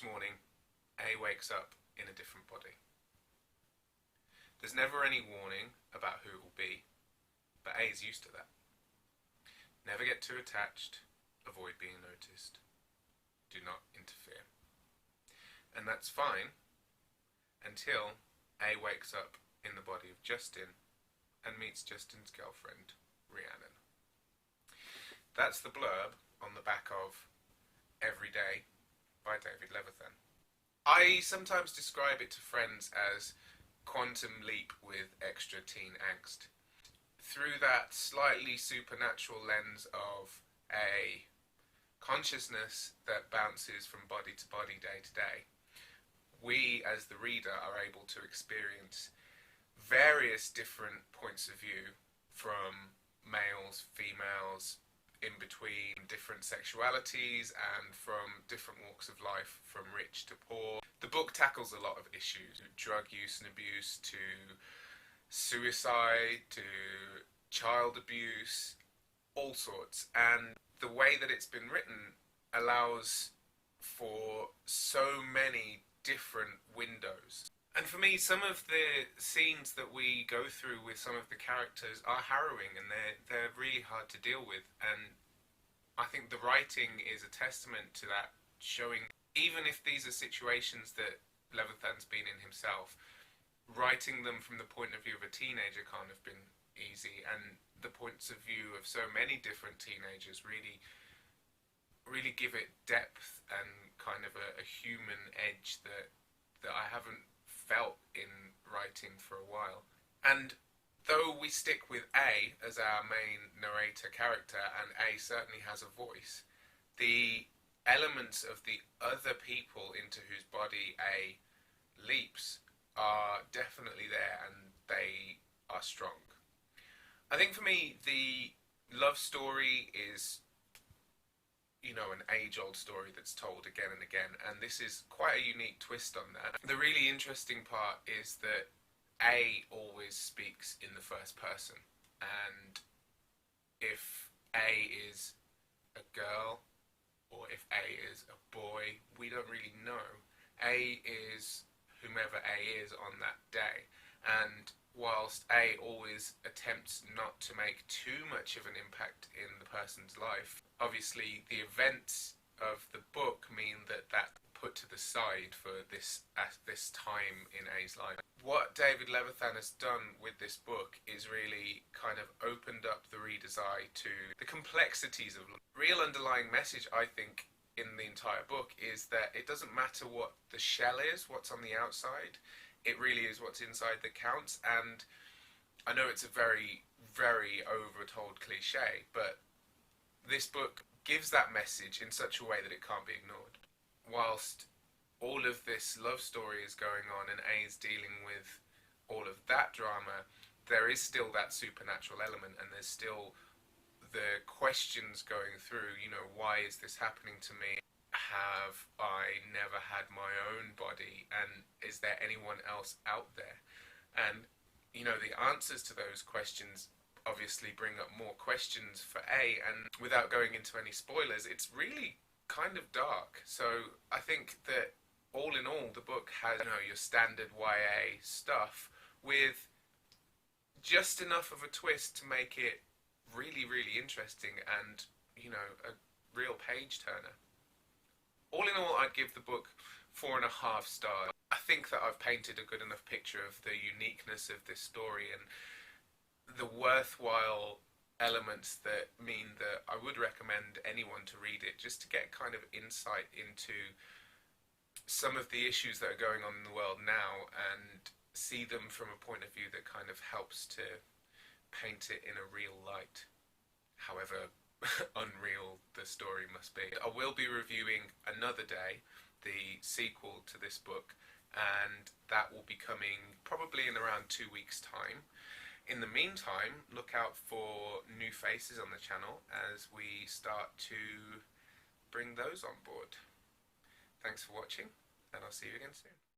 Each morning, A wakes up in a different body. There's never any warning about who it will be, but A is used to that. Never get too attached, avoid being noticed. Do not interfere. And that's fine until A wakes up in the body of Justin and meets Justin's girlfriend, Rhiannon. That's the blurb on the back of Every Day by David Levithan. I sometimes describe it to friends as Quantum Leap with extra teen angst. Through that slightly supernatural lens of a consciousness that bounces from body to body, day to day, we as the reader are able to experience various different points of view from males, females, in between different sexualities and from different walks of life, from rich to poor. The book tackles a lot of issues, drug use and abuse, to suicide, to child abuse, all sorts. And the way that it's been written allows for so many different windows. And for me, some of the scenes that we go through with some of the characters are harrowing, and they're really hard to deal with. And I think the writing is a testament to that, showing even if these are situations that Levithan's been in himself, writing them from the point of view of a teenager can't have been easy, and the points of view of so many different teenagers really give it depth and kind of a human edge that I haven't felt in writing for a while. And though we stick with A as our main narrator character, and A certainly has a voice, the elements of the other people into whose body A leaps are definitely there, and they are strong. I think for me, the love story is, an age-old story that's told again and again, and this is quite a unique twist on that. The really interesting part is that A always speaks in the first person, and if A is a girl or if A is a boy, we don't really know. A is whomever A is on that day, and whilst A always attempts not to make too much of an impact in the person's life, obviously the events of the book mean that that's put to the side for this at this time in A's life. What David Levithan has done with this book is really kind of opened up the reader's eye to the complexities of life. Real underlying message, I think, in the entire book is that it doesn't matter what the shell is, what's on the outside. It really is what's inside that counts. And I know it's a very, very overtold cliche, but this book gives that message in such a way that it can't be ignored. Whilst all of this love story is going on and A is dealing with all of that drama, there is still that supernatural element, and there's still the questions going through, why is this happening to me? Have I never had my own body? And is there anyone else out there? And, the answers to those questions obviously bring up more questions for A, and without going into any spoilers, it's really kind of dark. So I think that all in all, the book has, your standard YA stuff with just enough of a twist to make it really, really interesting and, a real page turner. All in all, I'd give the book 4.5 stars. I think that I've painted a good enough picture of the uniqueness of this story and the worthwhile elements that mean that I would recommend anyone to read it, just to get kind of insight into some of the issues that are going on in the world now and see them from a point of view that kind of helps to paint it in a real light, however unreal the story must be. I will be reviewing Another Day, the sequel to this book, and that will be coming probably in around 2 weeks' time. In the meantime, look out for new faces on the channel as we start to bring those on board. Thanks for watching, and I'll see you again soon.